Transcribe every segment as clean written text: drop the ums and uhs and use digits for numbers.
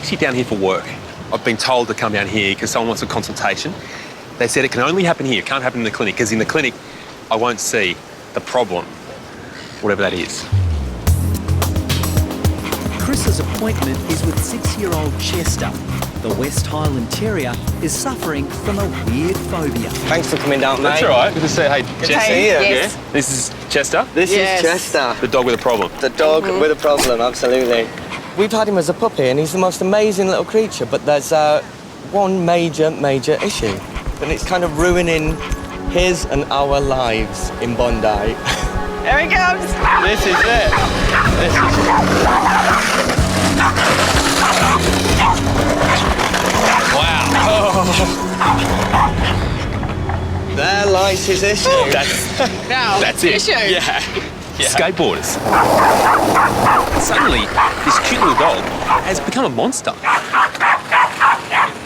actually down here for work. I've been told to come down here because someone wants a consultation. They said it can only happen here, it can't happen in the clinic, because in the clinic I won't see the problem, whatever that is. Chris's appointment is with 6-year-old Chester. The West Highland Terrier is suffering from a weird phobia. Thanks for coming down, mate. That's all right. Good to see you. Hey, Good to see you. Yes. Yeah? This is Chester? This is Chester. The dog with a problem. The dog with a problem, absolutely. We've had him as a puppy and he's the most amazing little creature, but there's one major issue. And it's kind of ruining his and our lives in Bondi. There he comes. This is it. This is it. Wow. There lies his issue. That's it. Issue. Yeah. Skateboarders. Suddenly, this cute little dog has become a monster.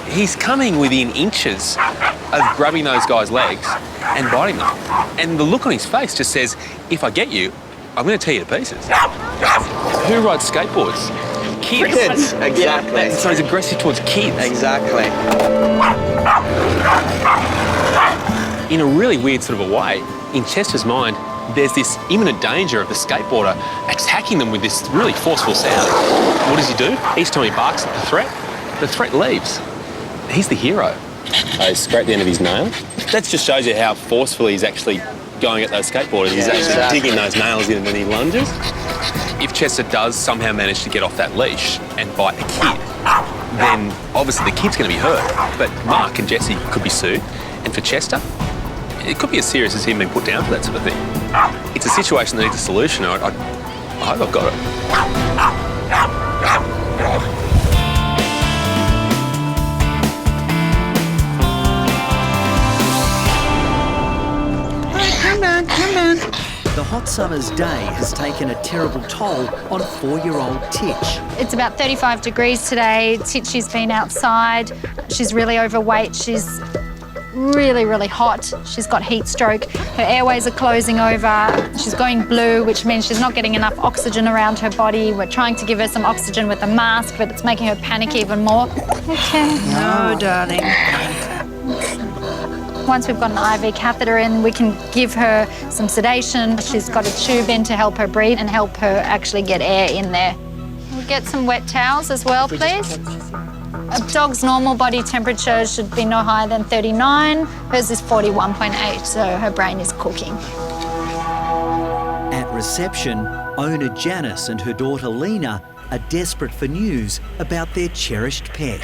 He's coming within inches of grabbing those guys' legs and biting them. And the look on his face just says, if I get you, I'm going to tear you to pieces. Who rides skateboards? Kids. Kids, exactly. So he's aggressive towards kids. Exactly. In a really weird sort of a way, in Chester's mind, there's this imminent danger of the skateboarder attacking them with this really forceful sound. What does he do? Each time he barks at the threat leaves. He's the hero. He scraped the end of his nail. That just shows you how forcefully he's actually going at those skateboarders. He's actually digging those nails in when he lunges. If Chester does somehow manage to get off that leash and bite a kid, then obviously the kid's going to be hurt. But Mark and Jessie could be sued. And for Chester, it could be as serious as him being put down for that sort of thing. It's a situation that needs a solution. I hope I've got it. Come on. The hot summer's day has taken a terrible toll on 4-year-old Titch. It's about 35 degrees today. Titchy's been outside. She's really overweight. She's really hot. She's got heat stroke. Her airways are closing over. She's going blue, which means she's not getting enough oxygen around her body. We're trying to give her some oxygen with a mask, but it's making her panic even more. Okay. No, darling. Once we've got an IV catheter in, we can give her some sedation. She's got a tube in to help her breathe and help her actually get air in there. We'll get some wet towels as well, please. A dog's normal body temperature should be no higher than 39. Hers is 41.8, so her brain is cooking. At reception, owner Janice and her daughter Lena are desperate for news about their cherished pet.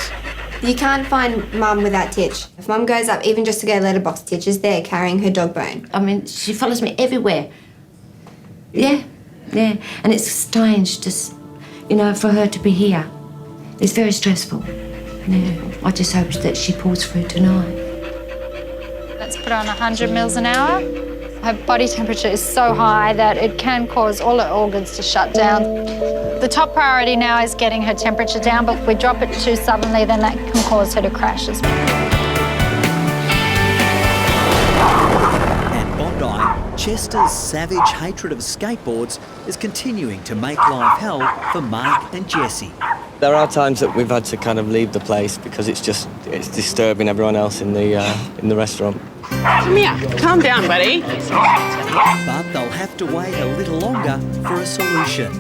You can't find Mum without Titch. If Mum goes up, even just to go letterbox, Titch is there carrying her dog bone. I mean, she follows me everywhere. Yeah. And it's strange just, for her to be here. It's very stressful. I just hope that she pulls through tonight. Let's put on 100 mils an hour. Her body temperature is so high that it can cause all her organs to shut down. The top priority now is getting her temperature down, but if we drop it too suddenly, then that can cause her to crash as well. At Bondi, Chester's savage hatred of skateboards is continuing to make life hell for Mark and Jessie. There are times that we've had to kind of leave the place because it's disturbing everyone else in the restaurant. Come here. Calm down, buddy. But they'll have to wait a little longer for a solution.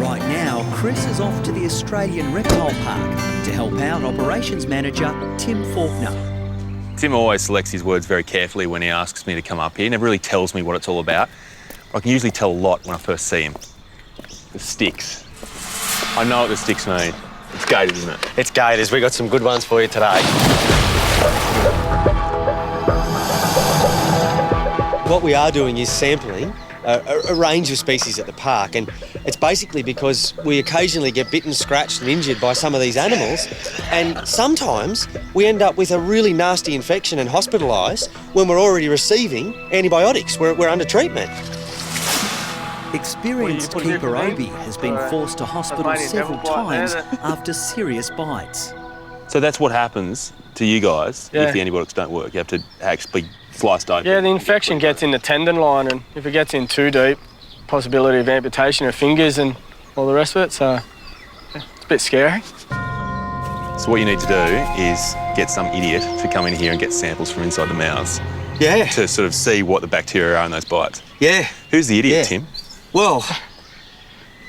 Right now, Chris is off to the Australian Reptile Park to help out Operations Manager Tim Faulkner. Tim always selects his words very carefully when he asks me to come up here. He never really tells me what it's all about. I can usually tell a lot when I first see him. The sticks. I know what the sticks mean. It's gators, isn't it? It's gators. We got some good ones for you today. What we are doing is sampling a range of species at the park, and it's basically because we occasionally get bitten, scratched and injured by some of these animals, and sometimes we end up with a really nasty infection and hospitalised when we're already receiving antibiotics. We're under treatment. Experienced keeper Obi has been forced to hospital several times after serious bites. So that's what happens to you guys if the antibiotics don't work. You have to actually sliced open. Yeah, the infection gets in the tendon line, and if it gets in too deep, possibility of amputation of fingers and all the rest of it, so it's a bit scary. So what you need to do is get some idiot to come in here and get samples from inside the mouths Yeah. to sort of see what the bacteria are in those bites. Yeah. Who's the idiot, Yeah. Tim? Well,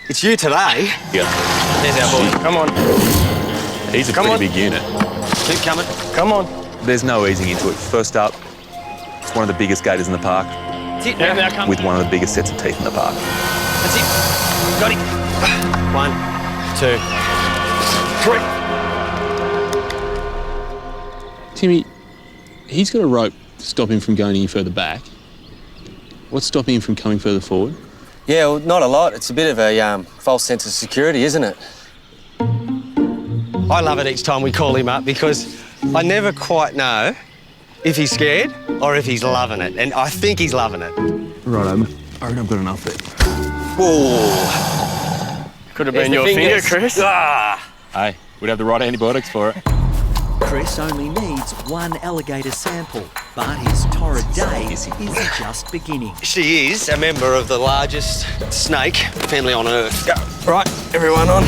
it's you today. Yeah. There's our boy. Come on. He's a Come pretty on. big unit. Keep coming. Come on. There's no easing into it. First up, it's one of the biggest gators in the park That's it. Yeah, now come. with one of the biggest sets of teeth in the park. That's it. Got it. 1, 2, 3. Timmy, he's got a rope to stop him from going any further back. What's stopping him from coming further forward? Yeah, well, not a lot. It's a bit of a false sense of security, isn't it? I love it each time we call him up because I never quite know if he's scared or if he's loving it. And I think he's loving it. Right, I reckon I've got enough there. Whoa. Could have There's been the your fingers. finger, Chris. Ah. Hey, we'd have the right antibiotics for it. Chris only needs one alligator sample, but his torrid day is just beginning. She is a member of the largest snake family on Earth. Go. Right, everyone on.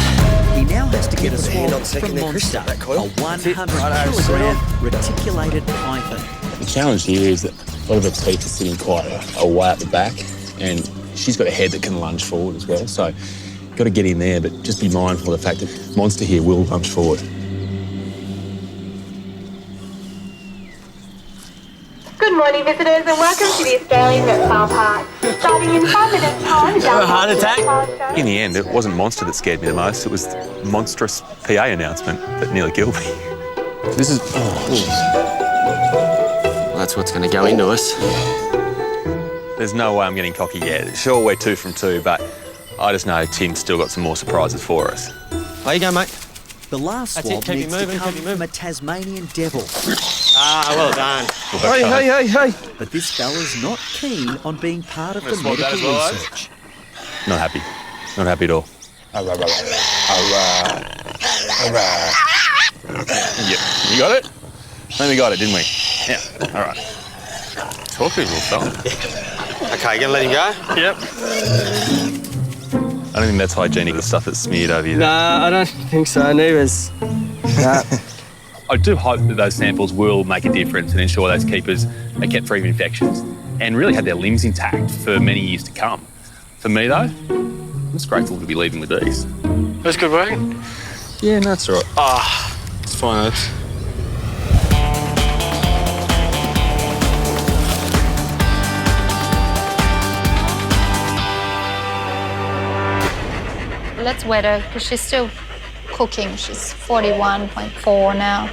He now has to get a Put a hand swab on second from there, Chris, Monster, that coil. a 100-kilogram reticulated python. The challenge here is that a lot of her teeth are sitting quite a way at the back, and she's got a head that can lunge forward as well. So, got to get in there, but just be mindful of the fact that Monster here will lunge forward. Good morning, visitors, and welcome to the Australian Reptile Park. Starting in 5 minutes' time. a heart attack? In the end, it wasn't Monster that scared me the most. It was the monstrous PA announcement that nearly killed me. This is... Oh, jeez. Well, that's what's going to go into us. There's no way I'm getting cocky yet. Sure, we're 2 from 2, but I just know Tim's still got some more surprises for us. There you go, mate. The last That's it, swab keep it needs moving, to come keep it from moving. a Tasmanian devil. Ah, well done. Hey. But this fella's not keen on being part of the swab that medical as well, eh? research. Not happy. Not happy at all. Yep, you got it? Then we got it, didn't we? Yeah, all right. Talk to him, little fella. Okay, you going to let him go? Yep. I don't think that's hygienic, the stuff that's smeared over you. Nah, I don't think so, neither's. Nah. I do hope that those samples will make a difference and ensure those keepers are kept free of infections and really have their limbs intact for many years to come. For me, though, I'm just grateful to be leaving with these. That's good work. Yeah, no, that's all right. It's fine, Alex. Let's wet her because she's still cooking. She's 41.4 now.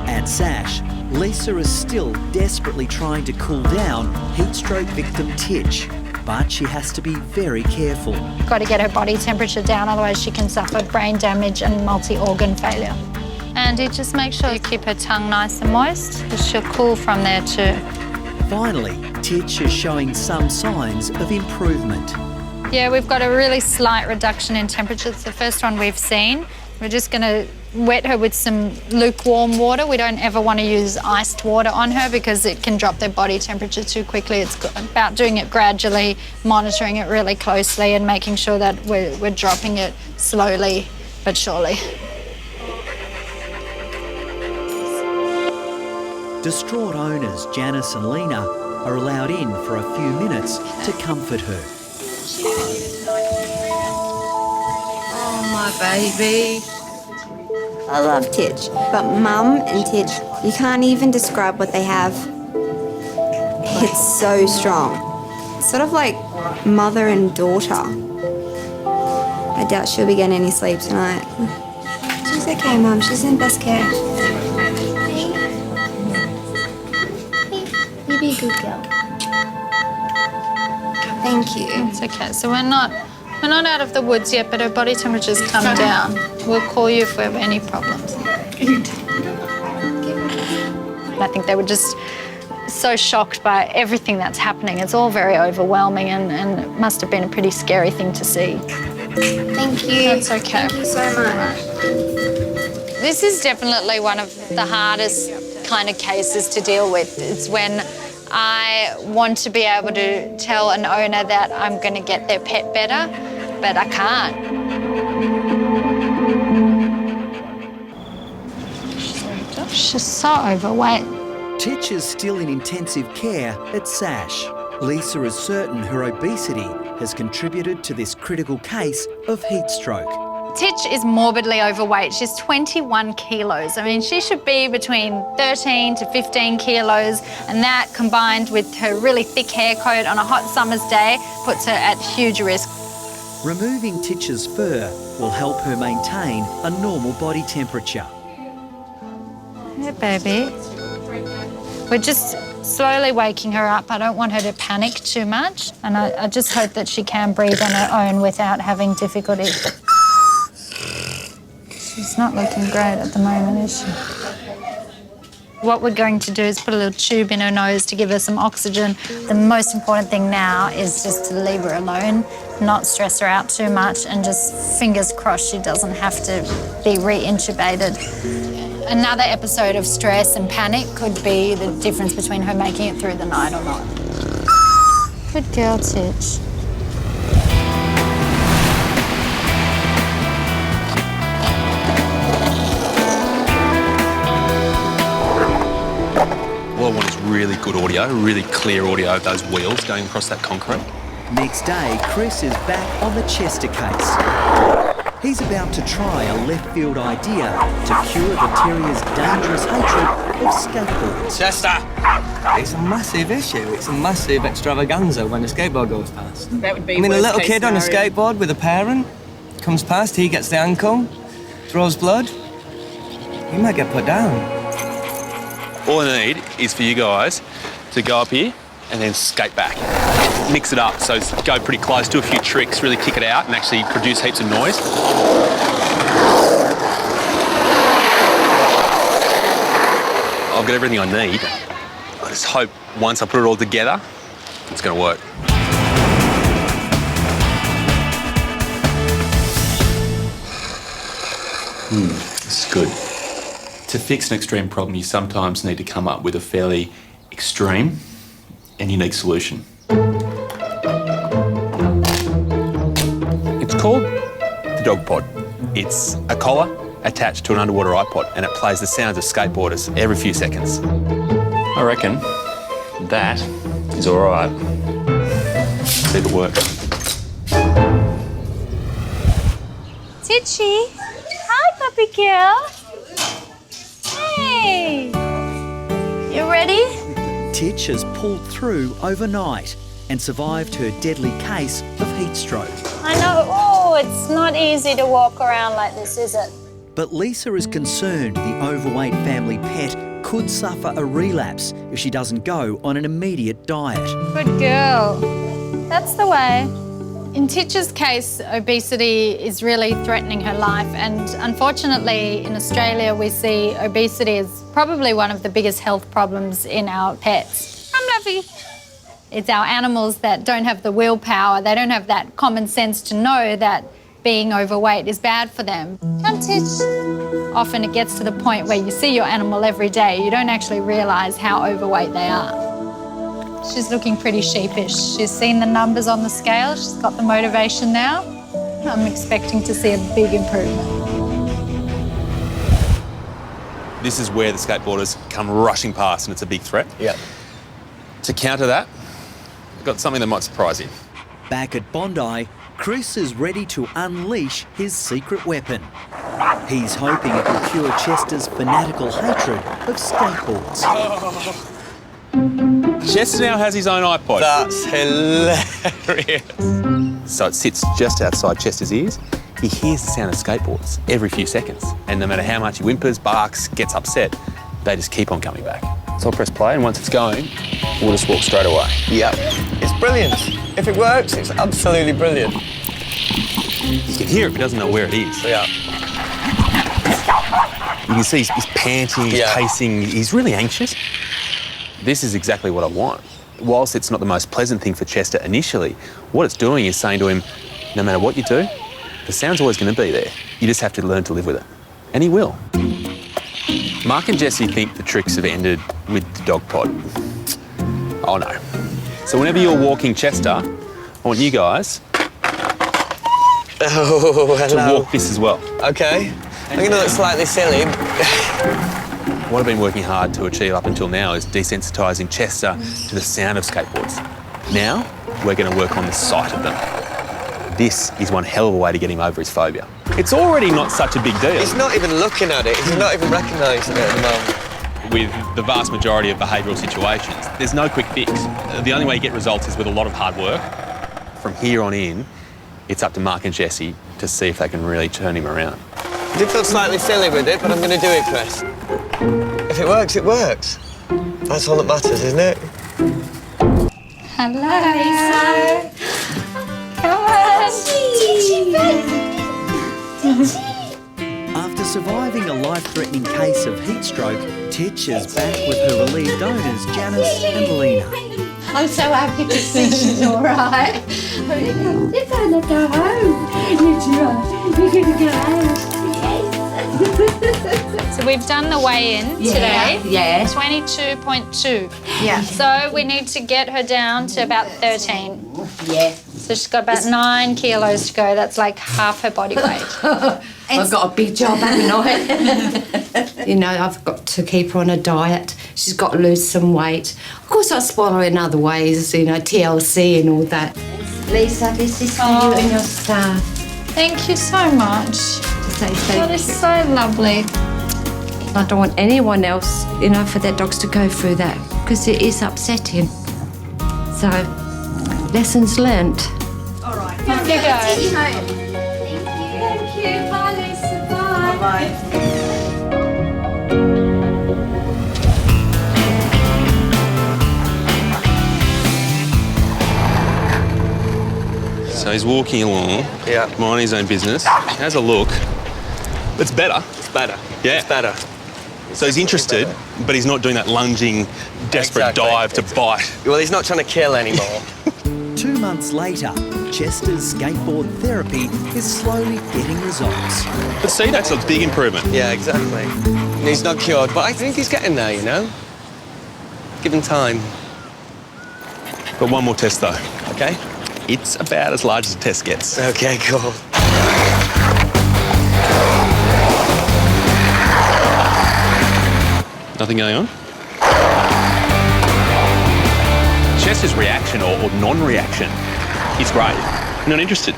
At Sash, Lisa is still desperately trying to cool down heatstroke victim Titch, but she has to be very careful. Got to get her body temperature down, otherwise she can suffer brain damage and multi-organ failure. And you just make sure you keep her tongue nice and moist because she'll cool from there too. Finally, Titch is showing some signs of improvement. Yeah, we've got a really slight reduction in temperature. It's the first one we've seen. We're just going to wet her with some lukewarm water. We don't ever want to use iced water on her because it can drop their body temperature too quickly. It's about doing it gradually, monitoring it really closely and making sure that we're dropping it slowly but surely. Distraught owners Janice and Lena are allowed in for a few minutes to comfort her. Oh, my baby. I love Titch, but Mum and Titch, you can't even describe what they have. It's so strong. It's sort of like mother and daughter. I doubt she'll be getting any sleep tonight. She's okay, Mum. She's in best care. You be a good girl. Thank you. It's okay. So we're not out of the woods yet, but her body temperature's come down. We'll call you if we have any problems. I think they were just so shocked by everything that's happening. It's all very overwhelming and it must have been a pretty scary thing to see. Thank you. That's okay. Thank you so much. This is definitely one of the hardest kind of cases to deal with. It's when I want to be able to tell an owner that I'm going to get their pet better, but I can't. She's so overweight. Titch is still in intensive care at SASH. Lisa is certain her obesity has contributed to this critical case of heat stroke. Titch is morbidly overweight. She's 21 kilos. I mean, she should be between 13 to 15 kilos, and that combined with her really thick hair coat on a hot summer's day puts her at huge risk. Removing Titch's fur will help her maintain a normal body temperature. Hey, baby. We're just slowly waking her up. I don't want her to panic too much, and I just hope that she can breathe on her own without having difficulty. She's not looking great at the moment, is she? What we're going to do is put a little tube in her nose to give her some oxygen. The most important thing now is just to leave her alone, not stress her out too much, and just fingers crossed she doesn't have to be re-intubated. Another episode of stress and panic could be the difference between her making it through the night or not. Good girl, Titch. All I want is really good audio, really clear audio of those wheels going across that concrete. Next day, Chris is back on the Chester case. He's about to try a left field idea to cure the terrier's dangerous hatred of skateboards. Chester! It's a massive issue. It's a massive extravaganza when a skateboard goes past. That would be I mean, a little worst-case kid on a scenario. skateboard with a parent comes past, he gets the ankle, throws blood. He might get put down. All I need is for you guys to go up here and then skate back. Mix it up, so go pretty close, do a few tricks, really kick it out and actually produce heaps of noise. I've got everything I need. I just hope once I put it all together, it's going to work. This is good. To fix an extreme problem, you sometimes need to come up with a fairly extreme and unique solution. It's called the dog pod. It's a collar attached to an underwater iPod and it plays the sounds of skateboarders every few seconds. I reckon that is all right. See if it works. Titchy. Hi, puppy girl. Hey. You ready? Titch has pulled through overnight and survived her deadly case of heat stroke. I know. Oh, it's not easy to walk around like this, is it? But Lisa is concerned the overweight family pet could suffer a relapse if she doesn't go on an immediate diet. Good girl. That's the way. In Titch's case, obesity is really threatening her life, and unfortunately in Australia we see obesity as probably one of the biggest health problems in our pets. I'm Luffy. It's our animals that don't have the willpower, they don't have that common sense to know that being overweight is bad for them. Come, Titch. Often it gets to the point where you see your animal every day, you don't actually realise how overweight they are. She's looking pretty sheepish. She's seen the numbers on the scale, she's got the motivation now. I'm expecting to see a big improvement. This is where the skateboarders come rushing past and it's a big threat. Yeah. To counter that, I've got something that might surprise you. Back at Bondi, Chris is ready to unleash his secret weapon. He's hoping it will cure Chester's fanatical hatred of skateboards. Chester now has his own iPod. That's hilarious. So it sits just outside Chester's ears. He hears the sound of skateboards every few seconds. And no matter how much he whimpers, barks, gets upset, they just keep on coming back. So I'll press play and once it's going, we'll just walk straight away. Yep. It's brilliant. If it works, it's absolutely brilliant. You can hear it, but doesn't know where it is. Yeah. You can see he's panting, he's pacing, he's really anxious. This is exactly what I want. Whilst it's not the most pleasant thing for Chester initially, what it's doing is saying to him, no matter what you do, the sound's always going to be there. You just have to learn to live with it. And he will. Mark and Jessie think the tricks have ended with the dog pod. Oh no. So whenever you're walking Chester, I want you guys Oh, hello. to walk this as well. Okay. I'm going to look slightly silly. What I've been working hard to achieve up until now is desensitising Chester to the sound of skateboards. Now, we're going to work on the sight of them. This is one hell of a way to get him over his phobia. It's already not such a big deal. He's not even looking at it. He's not even recognising it at the moment. With the vast majority of behavioural situations, there's no quick fix. The only way you get results is with a lot of hard work. From here on in, it's up to Mark and Jessie to see if they can really turn him around. I did feel slightly silly with it, but I'm going to do it, Chris. If it works, it works. That's all that matters, isn't it? Hello, Lisa. Come on. After surviving a life-threatening case of heat stroke, Titch is back with her relieved owners, Janice and Lena. I'm so happy to see she's all right. You're going to go home. You're going to go home. So we've done the weigh-in today. Yeah. 22.2. Yeah. So we need to get her down to about 13. Yeah. So she's got about 9 kilos to go. That's like half her body weight. I've got a big job, haven't I? You know, I've got to keep her on a diet. She's got to lose some weight. Of course, I spoil her in other ways, you know, TLC and all that. Lisa, this is for you and your staff. Thank you so much. That is so lovely. I don't want anyone else, you know, for their dogs to go through that because it is upsetting. So, lessons learnt. All right. Off you go. Thank you. Bye, Lisa. Bye. Bye. So he's walking along, minding his own business. He has a look. It's better. It's better. Yeah. It's better. So he's interested, but he's not doing that lunging, desperate dive to bite. Well, he's not trying to kill anymore. 2 months later, Chester's skateboard therapy is slowly getting results. But see, that's a big improvement. Yeah, exactly. And he's not cured, but I think he's getting there, you know? Give him time. Got one more test, though. Okay? It's about as large as a test gets. Okay, cool. Nothing going on? Chester's reaction or non-reaction is great. You're not interested.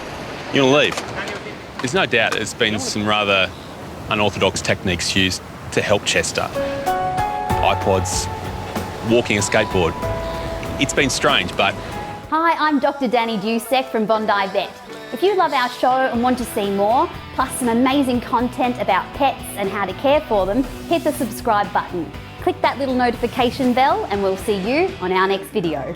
You want to leave. There's no doubt there's been some rather unorthodox techniques used to help Chester. iPods, walking a skateboard. It's been strange, but... Hi, I'm Dr. Danny Dusek from Bondi Vet. If you love our show and want to see more, plus some amazing content about pets and how to care for them, hit the subscribe button. Click that little notification bell and we'll see you on our next video.